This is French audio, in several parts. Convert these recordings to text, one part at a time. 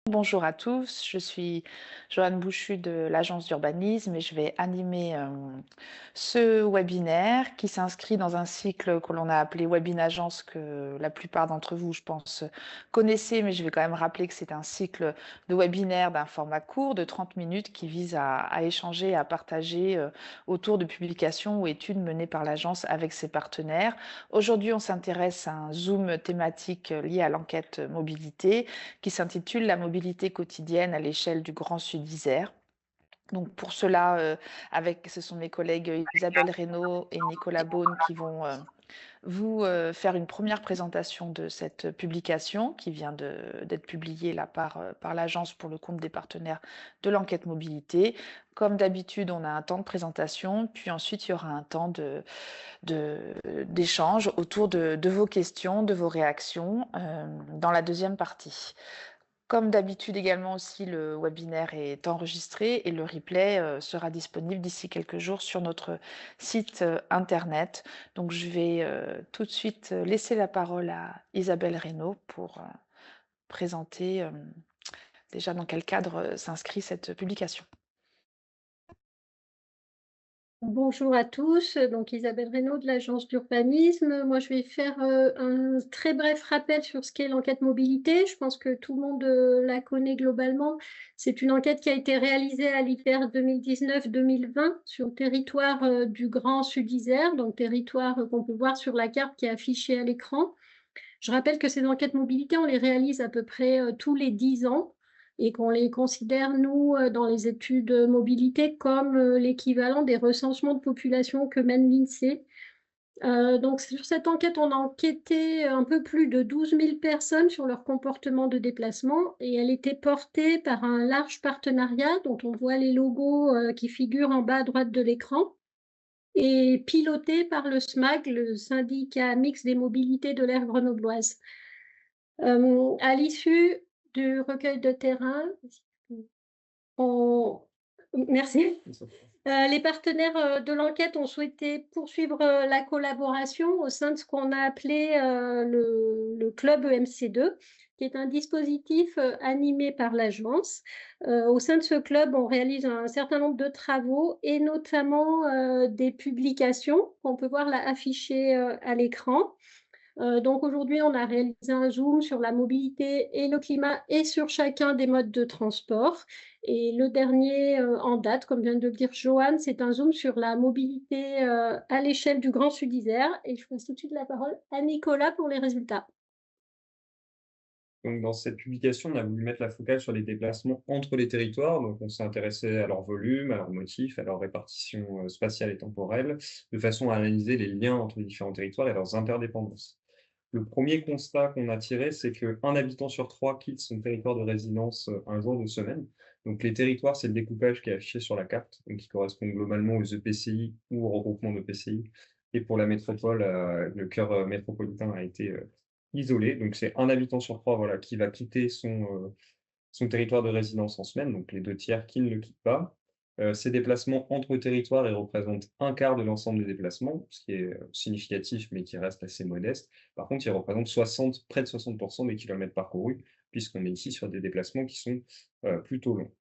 Bonjour à tous, je suis Joanne Bouchu de l'agence d'urbanisme et je vais animer ce webinaire qui s'inscrit dans un cycle que l'on a appelé Webinagence que la plupart d'entre vous, je pense, connaissez, mais je vais quand même rappeler que c'est un cycle de webinaires d'un format court de 30 minutes qui vise à échanger, à partager autour de publications ou études menées par l'agence avec ses partenaires. Aujourd'hui, on s'intéresse à un zoom thématique lié à l'enquête mobilité qui s'intitule La mobilité quotidienne à l'échelle du Grand Sud Isère. Donc pour cela, ce sont mes collègues Isabelle Reynaud et Nicolas Beaune qui vont vous faire une première présentation de cette publication qui vient d'être publiée là par l'agence pour le compte des partenaires de l'enquête mobilité. Comme d'habitude, on a un temps de présentation, puis ensuite il y aura un temps d'échange autour de vos questions, de vos réactions dans la deuxième partie. Comme d'habitude également aussi, le webinaire est enregistré et le replay sera disponible d'ici quelques jours sur notre site internet. Donc je vais tout de suite laisser la parole à Isabelle Reynaud pour présenter déjà dans quel cadre s'inscrit cette publication. Bonjour à tous, donc Isabelle Reynaud de l'agence d'urbanisme. Moi, je vais faire un très bref rappel sur ce qu'est l'enquête mobilité. Je pense que tout le monde la connaît globalement. C'est une enquête qui a été réalisée à l'hiver 2019-2020 sur le territoire du Grand Sud Isère, donc territoire qu'on peut voir sur la carte qui est affichée à l'écran. Je rappelle que ces enquêtes mobilité, on les réalise à peu près tous les 10 ans et qu'on les considère, nous, dans les études mobilité, comme l'équivalent des recensements de population que mène l'INSEE. Donc, sur cette enquête, on a enquêté un peu plus de 12 000 personnes sur leur comportement de déplacement et elle était portée par un large partenariat dont on voit les logos qui figurent en bas à droite de l'écran et pilotée par le SMAG, le syndicat mixte des mobilités de l'aire grenobloise. À l'issue du recueil de terrain, on merci. Les partenaires, de l'enquête ont souhaité poursuivre, la collaboration au sein de ce qu'on a appelé, le club EMC2, qui est un dispositif, animé par l'agence. Au sein de ce club, on réalise un certain nombre de travaux et notamment, des publications qu'on peut voir là affichées, à l'écran. Donc aujourd'hui, on a réalisé un zoom sur la mobilité et le climat et sur chacun des modes de transport. Et le dernier en date, comme vient de le dire Joanne, c'est un zoom sur la mobilité à l'échelle du Grand Sud Isère. Et je passe tout de suite la parole à Nicolas pour les résultats. Donc, dans cette publication, on a voulu mettre la focale sur les déplacements entre les territoires. Donc, on s'est intéressé à leur volume, à leur motif, à leur répartition spatiale et temporelle, de façon à analyser les liens entre les différents territoires et leurs interdépendances. Le premier constat qu'on a tiré, c'est qu'un habitant sur trois quitte son territoire de résidence un jour de semaine. Donc, les territoires, c'est le découpage qui est affiché sur la carte, donc qui correspond globalement aux EPCI ou aux regroupements d'EPCI. Et pour la métropole, le cœur métropolitain a été isolé. Donc, c'est un habitant sur trois, voilà, qui va quitter son territoire de résidence en semaine, donc les deux tiers qui ne le quittent pas. Ces déplacements entre territoires, ils représentent un quart de l'ensemble des déplacements, ce qui est significatif, mais qui reste assez modeste. Par contre, ils représentent près de 60% des kilomètres parcourus, puisqu'on est ici sur des déplacements qui sont plutôt longs.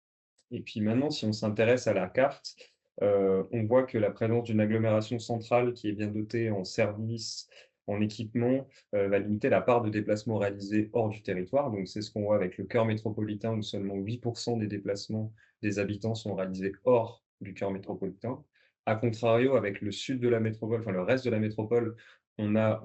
Et puis maintenant, si on s'intéresse à la carte, on voit que la présence d'une agglomération centrale qui est bien dotée en services, en équipements, va limiter la part de déplacements réalisés hors du territoire. Donc c'est ce qu'on voit avec le cœur métropolitain où seulement 8 des déplacements des habitants sont réalisés hors du cœur métropolitain. À contrario, avec le sud de la métropole, enfin le reste de la métropole, on a,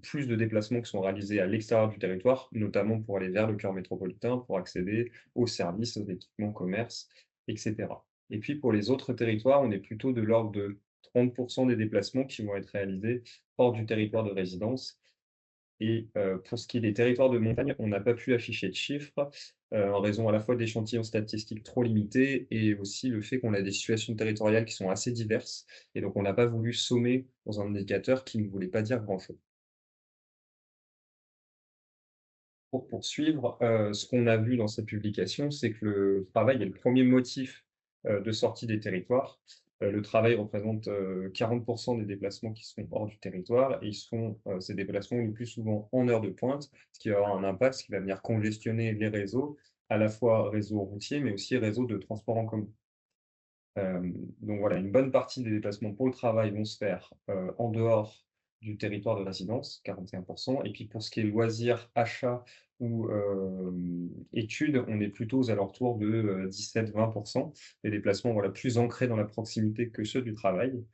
plus de déplacements qui sont réalisés à l'extérieur du territoire, notamment pour aller vers le cœur métropolitain, pour accéder aux services, aux équipements, commerces, et cetera. Et puis pour les autres territoires, on est plutôt de l'ordre de 30 des déplacements qui vont être réalisés hors du territoire de résidence. Et pour ce qui est des territoires de montagne, on n'a pas pu afficher de chiffres, en raison à la fois d'échantillons statistiques trop limités et aussi le fait qu'on a des situations territoriales qui sont assez diverses et donc on n'a pas voulu sommer dans un indicateur qui ne voulait pas dire grand-chose. Pour poursuivre, ce qu'on a vu dans cette publication, c'est que le travail est le premier motif, de sortie des territoires. Le travail représente, 40 des déplacements qui sont hors du territoire et ils sont, ces déplacements le plus souvent en heure de pointe, ce qui va avoir un impact, ce qui va venir congestionner les réseaux à la fois réseau routier, mais aussi réseau de transport en commun. Donc voilà, une bonne partie des déplacements pour le travail vont se faire, en dehors du territoire de résidence, 41. Et puis pour ce qui est loisirs, achats ou, études, on est plutôt aux alentours de, 17-20. Des déplacements, voilà, plus ancrés dans la proximité que ceux du travail.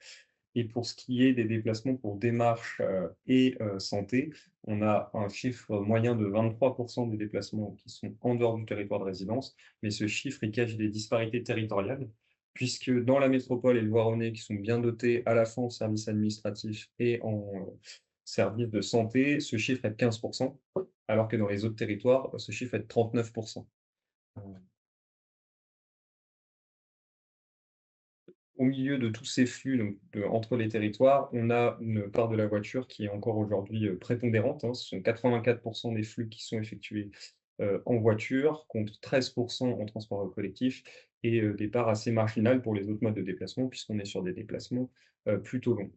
Et pour ce qui est des déplacements pour démarches, et santé, on a un chiffre moyen de 23 des déplacements qui sont en dehors du territoire de résidence, mais ce chiffre, il cache des disparités territoriales, puisque dans la métropole et le Voironnais qui sont bien dotés à la fois en services administratifs et en, services de santé, ce chiffre est de 15, alors que dans les autres territoires, ce chiffre est de 39. Au milieu de tous ces flux, donc entre les territoires, on a une part de la voiture qui est encore aujourd'hui, prépondérante, hein. Ce sont 84 des flux qui sont effectués, en voiture, contre 13 en transport collectif et des parts assez marginales pour les autres modes de déplacement, puisqu'on est sur des déplacements, plutôt longs.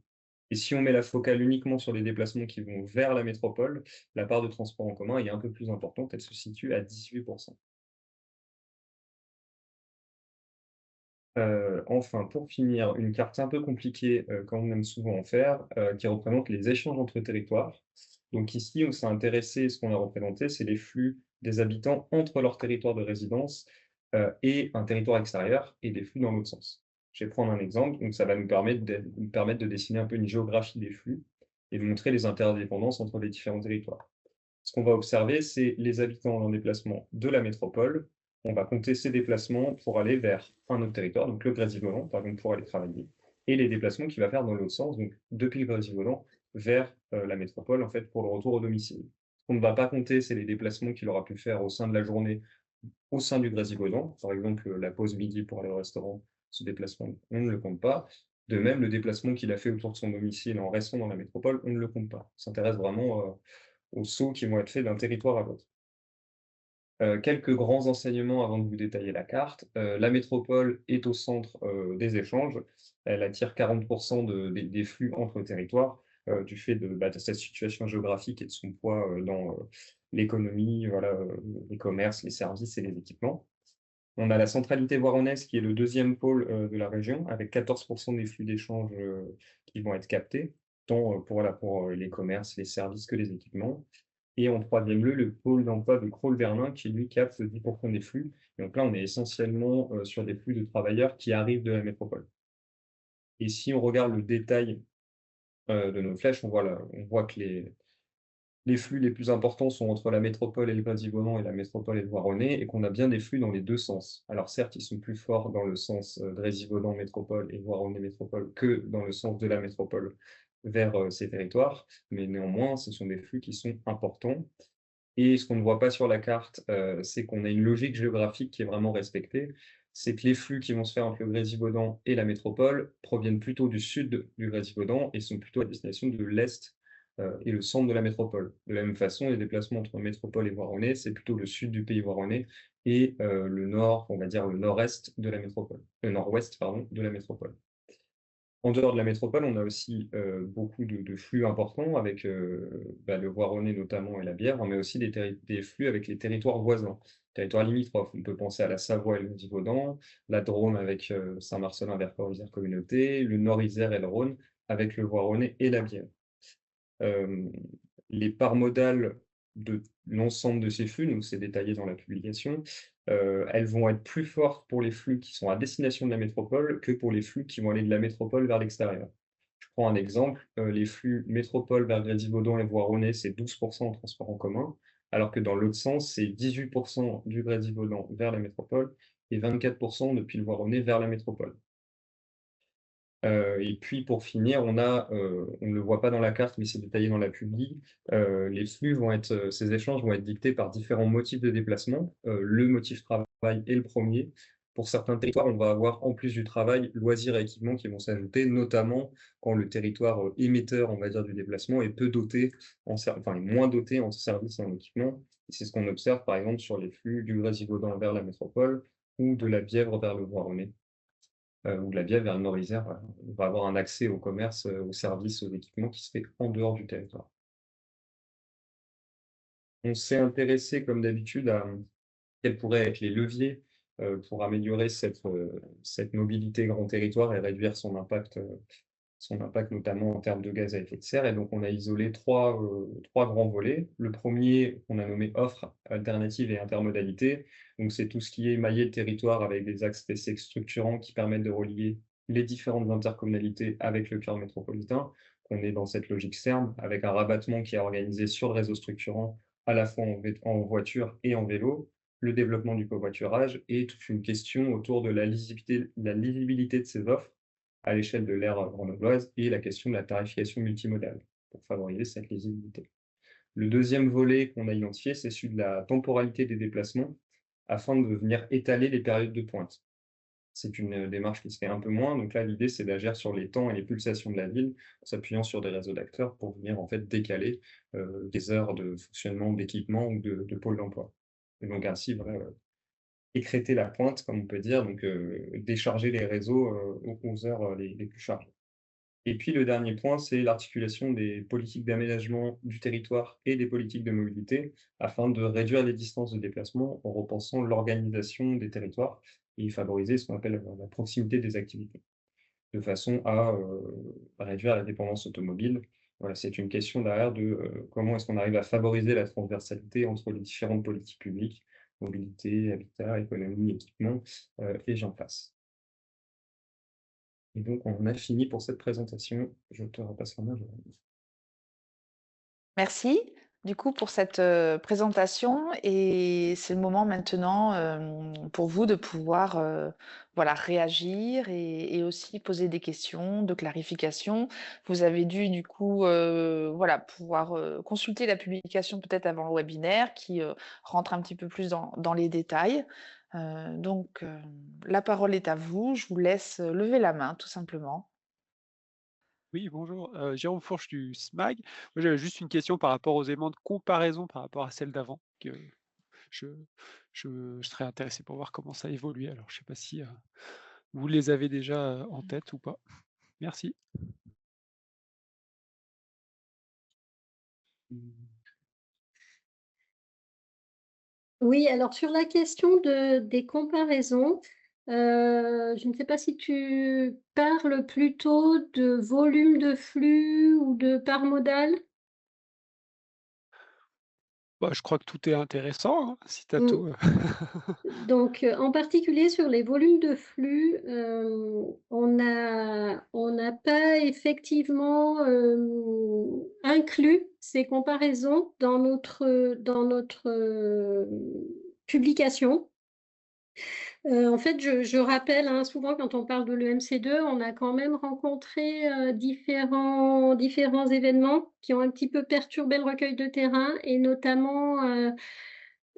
Et si on met la focale uniquement sur les déplacements qui vont vers la métropole, la part de transport en commun est un peu plus importante, elle se situe à 18. Enfin, pour finir, une carte un peu compliquée, comme on aime souvent en faire, qui représente les échanges entre territoires. Donc ici, on s'est intéressé, ce qu'on a représenté, c'est les flux des habitants entre leur territoire de résidence, et un territoire extérieur et des flux dans l'autre sens. Je vais prendre un exemple, donc ça va nous permettre de dessiner un peu une géographie des flux et de montrer les interdépendances entre les différents territoires. Ce qu'on va observer, c'est les habitants en déplacement de la métropole. On va compter ces déplacements pour aller vers un autre territoire, donc le Grésivaudan, par exemple, pour aller travailler, et les déplacements qu'il va faire dans l'autre sens, donc depuis le Grésivaudan vers la métropole, en fait, pour le retour au domicile. Ce qu'on ne va pas compter, c'est les déplacements qu'il aura pu faire au sein de la journée, au sein du Grésivaudan. Par exemple, la pause midi pour aller au restaurant, ce déplacement, on ne le compte pas. De même, le déplacement qu'il a fait autour de son domicile en restant dans la métropole, on ne le compte pas. On s'intéresse vraiment aux sauts qui vont être faits d'un territoire à l'autre. Quelques grands enseignements avant de vous détailler la carte. La métropole est au centre, des échanges. Elle attire 40 des flux entre territoires, du fait de sa situation géographique et de son poids, dans, l'économie, voilà, les commerces, les services et les équipements. On a la centralité voironnaise qui est le deuxième pôle, de la région avec 14 des flux d'échanges, qui vont être captés, tant, voilà, pour, les commerces, les services que les équipements. Et en troisième lieu, le pôle d'emploi de Crolles-Vernin qui lui capte 10 des flux. Et donc là, on est essentiellement, sur des flux de travailleurs qui arrivent de la métropole. Et si on regarde le détail, de nos flèches, on voit que les flux les plus importants sont entre la métropole et le Bas-Digonan et la métropole et le Voironnais et qu'on a bien des flux dans les 2 sens. Alors certes, ils sont plus forts dans le sens, Grésivaudan métropole et Voironnais métropole que dans le sens de la métropole vers, ces territoires, mais néanmoins, ce sont des flux qui sont importants. Et ce qu'on ne voit pas sur la carte, c'est qu'on a une logique géographique qui est vraiment respectée. C'est que les flux qui vont se faire entre le Grésivaudan et la métropole proviennent plutôt du sud du Grésivaudan et sont plutôt à destination de l'est, et le centre de la métropole. De la même façon, les déplacements entre métropole et Voironnais, c'est plutôt le sud du pays voironnais et le nord, on va dire le nord-est de la métropole, le nord-ouest, pardon, de la métropole. En dehors de la métropole, on a aussi, beaucoup de flux importants avec, le Voironnais notamment et la Bièvre, mais aussi des flux avec les territoires voisins, territoires limitrophes. On peut penser à la Savoie et le Givaudan, la Drôme avec, Saint-Marcellin vers Port-Isère Communauté, le Nord-Isère et le Rhône avec le Voironnais et la Bièvre. Hem, les parts modales de l'ensemble de ces flux, donc c'est détaillé dans la publication, elles vont être plus fortes pour les flux qui sont à destination de la métropole que pour les flux qui vont aller de la métropole vers l'extérieur. Je prends un exemple, les flux métropole vers Grésivaudan et Voironnais, c'est 12 en transport en commun, alors que dans l'autre sens, c'est 18 du Grésivaudan vers la métropole et 24 depuis le Voironnais vers la métropole. Et puis pour finir, on ne le voit pas dans la carte, mais c'est détaillé dans la publi, les flux vont être, ces échanges vont être dictés par différents motifs de déplacement. Le motif travail est le premier. Pour certains territoires, on va avoir en plus du travail, loisirs et équipements qui vont s'ajouter, notamment quand le territoire, émetteur, on va dire, du déplacement est peu doté est moins doté en services et en équipements. Et c'est ce qu'on observe par exemple sur les flux du Grésivaudan vers la métropole ou de la Bièvre vers le Voironnais. Ou de la Bièvre vers le Nord-Isère, voilà. On va avoir un accès au commerce, aux services, aux équipements qui se fait en dehors du territoire. On s'est intéressé comme d'habitude quels pourraient être les leviers, pour améliorer cette mobilité grand territoire et réduire son impact notamment en termes de gaz à effet de serre. Et donc on a isolé 3 grands volets. Le premier, on a nommé offre, alternative et intermodalité. Donc c'est tout ce qui est mailler le territoire avec des axes TC structurants qui permettent de relier les différentes intercommunalités avec le cœur métropolitain. On est dans cette logique SERM avec un rabattement qui est organisé sur le réseau structurant à la fois en voiture et en vélo, le développement du covoiturage et toute une question autour de la lisibilité de ces offres à l'échelle de l'aire grenobloise et la question de la tarification multimodale pour favoriser cette lisibilité. Le deuxième volet qu'on a identifié, c'est celui de la temporalité des déplacements afin de venir étaler les périodes de pointe. C'est une démarche qui se fait un peu moins. Donc là, l'idée, c'est d'agir sur les temps et les pulsations de la ville en s'appuyant sur des réseaux d'acteurs pour venir en fait décaler des heures de fonctionnement d'équipement ou de pôle d'emploi. Et donc ainsi, voilà, écrêter la pointe, comme on peut dire, donc décharger les réseaux aux heures les plus chargées. Et puis le dernier point, c'est l'articulation des politiques d'aménagement du territoire et des politiques de mobilité, afin de réduire les distances de déplacement en repensant l'organisation des territoires et favoriser ce qu'on appelle la proximité des activités, de façon à réduire la dépendance automobile. Voilà, c'est une question derrière de comment est-ce qu'on arrive à favoriser la transversalité entre les différentes politiques publiques, mobilité, habitat, économie, équipement, et j'en passe. Et donc, on a fini pour cette présentation. Je te repasse la main, Joanne. Merci, du coup, pour cette, présentation et c'est le moment maintenant, pour vous de pouvoir, voilà, réagir et aussi poser des questions de clarification. Vous avez dû du coup, voilà, pouvoir, consulter la publication peut-être avant le webinaire qui, rentre un petit peu plus dans les détails. Donc, la parole est à vous. Je vous laisse, lever la main tout simplement. Oui, bonjour, Jérôme Fourche du SMAG. Moi, j'avais juste une question par rapport aux éléments de comparaison par rapport à celle d'avant, que je je serais intéressé pour voir comment ça évolue. Alors je sais pas si, vous les avez déjà, en tête ou pas? Merci. Oui, alors sur la question des comparaisons, je ne sais pas si tu parles plutôt de volume de flux ou de part modale? Bah, je crois que tout est intéressant, hein, si tu as Mmh. tout, Donc, en particulier sur les volumes de flux, on n'a pas effectivement, inclus ces comparaisons dans notre, publication. En fait, je rappelle, hein, souvent quand on parle de l'EMC2, on a quand même rencontré, différents événements qui ont un petit peu perturbé le recueil de terrain et notamment,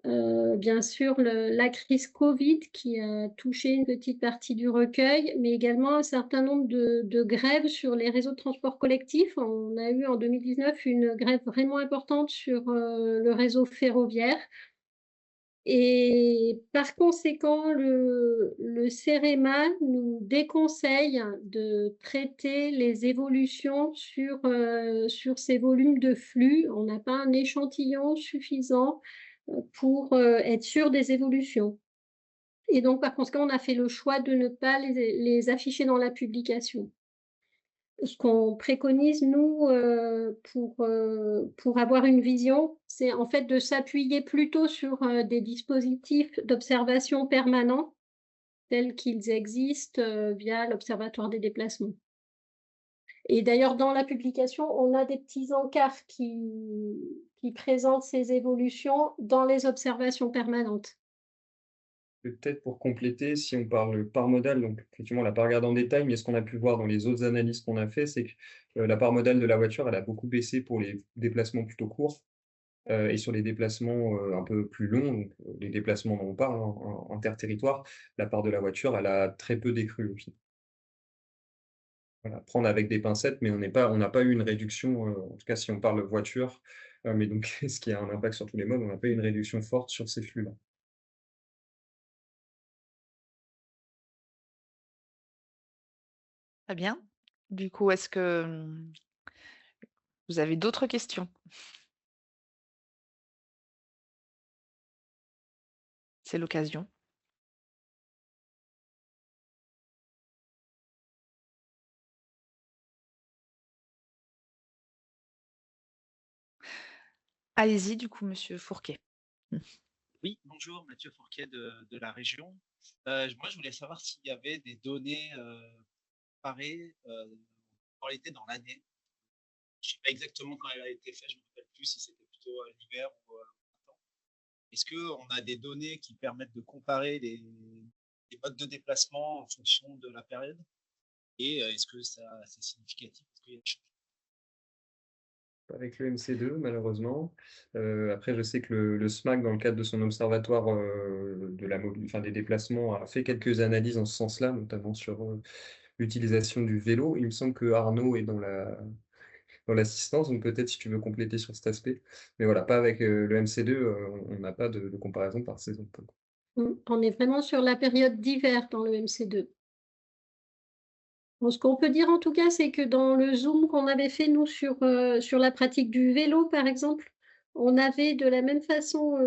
bien sûr la crise Covid qui a touché une petite partie du recueil, mais également un certain nombre de grèves sur les réseaux de transport collectif. On a eu en 2019 une grève vraiment importante sur, le réseau ferroviaire. Et par conséquent, le CEREMA nous déconseille de traiter les évolutions sur ces volumes de flux. On n'a pas un échantillon suffisant, pour, être sûr des évolutions. Et donc par conséquent, on a fait le choix de ne pas les afficher dans la publication. Ce qu'on préconise, nous, pour avoir une vision, c'est en fait de s'appuyer plutôt sur, des dispositifs d'observation permanents tels qu'ils existent, via l'Observatoire des déplacements. Et d'ailleurs, dans la publication, on a des petits encarts qui présentent ces évolutions dans les observations permanentes. Peut-être pour compléter, si on parle part modale, donc effectivement, on l'a pas regardé en détail, mais ce qu'on a pu voir dans les autres analyses qu'on a fait, c'est que la part modale de la voiture, elle a beaucoup baissé pour les déplacements plutôt courts et sur les déplacements un peu plus longs, donc les déplacements dont on parle, hein, interterritoires, la part de la voiture, elle a très peu décru aussi. Voilà, prendre avec des pincettes, mais on n'a pas eu une réduction, en tout cas si on parle voiture, mais donc ce qui a un impact sur tous les modes, on n'a pas eu une réduction forte sur ces flux-là. Très bien. Du coup, est-ce que, vous avez d'autres questions? c'est l'occasion. Allez-y, du coup, monsieur Fourquet. Oui, bonjour, Mathieu Fourquet de la région. Moi, je voulais savoir s'il y avait des données comparées quand elle était dans l'année. Je ne sais pas exactement quand elle a été faite, je ne me rappelle plus si c'était plutôt l'hiver ou au printemps. Est-ce qu'on a des données qui permettent de comparer les modes de déplacement en fonction de la période? Et est-ce que c'est significatif? Est-ce qu'il y a des changements? Avec le MC2, malheureusement. Après, je sais que le SMAC, dans le cadre de son observatoire enfin, des déplacements, a fait quelques analyses en ce sens-là, notamment sur l'utilisation du vélo. Il me semble que Arnaud est dans l'assistance, donc peut-être si tu veux compléter sur cet aspect. Mais voilà, pas avec le MC2, on n'a pas de comparaison par saison. On est vraiment sur la période d'hiver dans le MC2. Bon, ce qu'on peut dire en tout cas, c'est que dans le zoom qu'on avait fait nous sur la pratique du vélo, par exemple, on avait de la même façon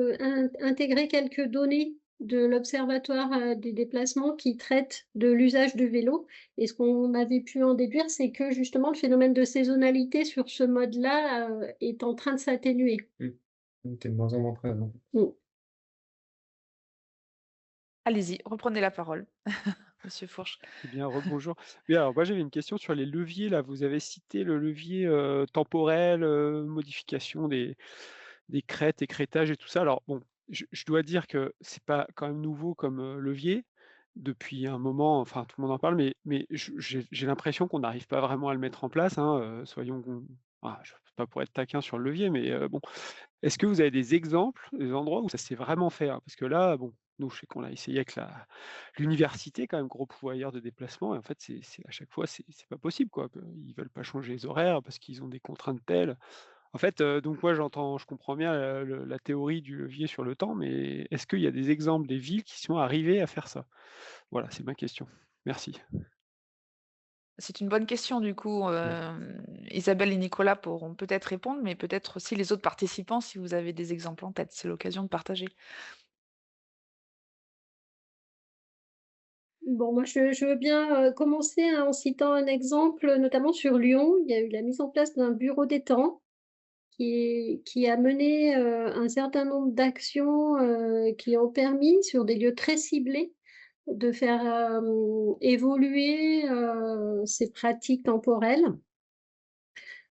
intégré quelques données de l'Observatoire des déplacements qui traitent de l'usage du vélo. Et ce qu'on avait pu en déduire, c'est que justement le phénomène de saisonnalité sur ce mode-là est en train de s'atténuer. T'es de moins en moins présent. Allez-y, reprenez la parole, monsieur Fourche. Eh bien, rebonjour. Oui, alors moi j'avais une question sur les leviers là. Vous avez cité le levier temporel, modification des crêtes, écrêtage et tout ça. Alors bon, je dois dire que c'est pas quand même nouveau comme levier. Depuis un moment, enfin tout le monde en parle, mais j'ai l'impression qu'on n'arrive pas vraiment à le mettre en place, hein, je pas pour être taquin sur le levier, mais bon. Est-ce que vous avez des exemples, des endroits où ça s'est vraiment fait, hein? Parce que là, bon, nous, je sais qu'on l'a essayé avec l'université quand même, gros pourvoyeur de déplacement et en fait, c'est à chaque fois, c'est pas possible, quoi, ils veulent pas changer les horaires parce qu'ils ont des contraintes telles. En fait, donc moi, je comprends bien la théorie du levier sur le temps, mais est-ce qu'il y a des exemples des villes qui sont arrivées à faire ça? Voilà, c'est ma question. Merci. C'est une bonne question du coup, Ouais. Isabelle et Nicolas pourront peut-être répondre, mais peut-être aussi les autres participants si vous avez des exemples en tête. C'est l'occasion de partager. Bon, moi, je veux bien commencer en citant un exemple, notamment sur Lyon. Il y a eu la mise en place d'un bureau des temps qui a mené un certain nombre d'actions qui ont permis, sur des lieux très ciblés, de faire évoluer ces pratiques temporelles.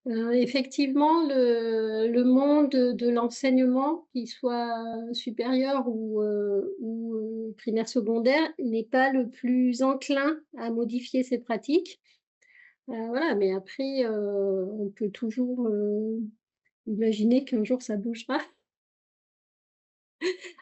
Effectivement, le monde de l'enseignement, qu'il soit supérieur ou primaire secondaire, n'est pas le plus enclin à modifier ces pratiques. Voilà, mais après, on peut toujours imaginer qu'un jour ça bougera.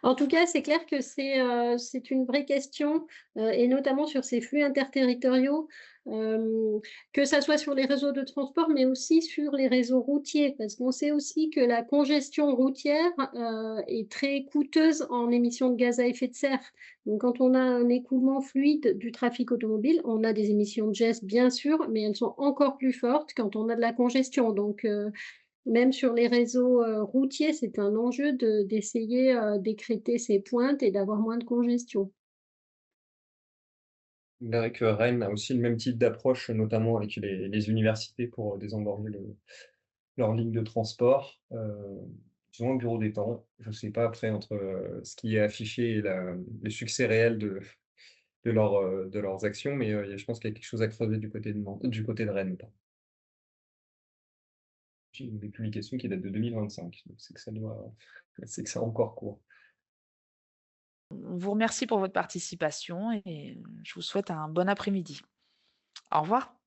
En tout cas, c'est clair que c'est une vraie question, et notamment sur ces flux interterritoriaux, que ça soit sur les réseaux de transport, mais aussi sur les réseaux routiers. Parce qu'on sait aussi que la congestion routière, est très coûteuse en émissions de gaz à effet de serre. Donc quand on a un écoulement fluide du trafic automobile, on a des émissions de gaz, bien sûr, mais elles sont encore plus fortes quand on a de la congestion. Donc même sur les réseaux, routiers, c'est un enjeu d'essayer, d'écrêter ces pointes et d'avoir moins de congestion. Il paraît que Rennes a aussi le même type d'approche, notamment avec les universités pour désengorger leur ligne de transport. Ils ont un bureau des temps. Je ne sais pas après entre ce qui est affiché et le succès réel de leurs actions, mais je pense qu'il y a quelque chose à creuser du côté de Rennes, notamment. J'ai des publications qui datent de 2025, donc c'est que ça a encore cours. On vous remercie pour votre participation et je vous souhaite un bon après-midi. Au revoir.